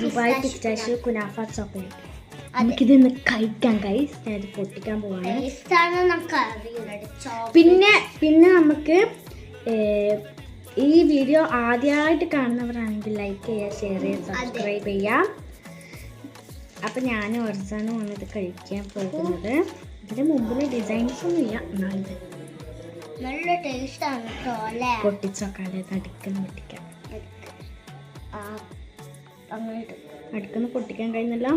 Dubai pistachio kunafa chocolate. നമുക്കിത് ഇന്ന് കഴിക്കാം ഗൈസ്. ഞാനിത് പൊട്ടിക്കാൻ പോവാണ്. പിന്നെ നമുക്ക് ഈ വീഡിയോ ആദ്യമായിട്ട് കാണുന്നവരാണെങ്കിൽ ലൈക്ക് ചെയ്യുക, ഷെയർ ചെയ്യുക, സബ്സ്ക്രൈബ് ചെയ്യാം. അപ്പം ഞാൻ ഒറിജിനാണ് ഇത് കഴിക്കാൻ പോകുന്നത്. ഇതിന് മുമ്പിൽ ഡിസൈൻസ് ഒന്നും ഇല്ല, എന്നാലും നല്ല ടേസ്റ്റാണ് കേട്ടോ അല്ലേ. പൊട്ടിച്ചോക്കാതെ അടുക്കുന്ന പൊട്ടിക്കാം. അടുക്കുന്ന പൊട്ടിക്കാൻ കഴിയുന്നില്ല.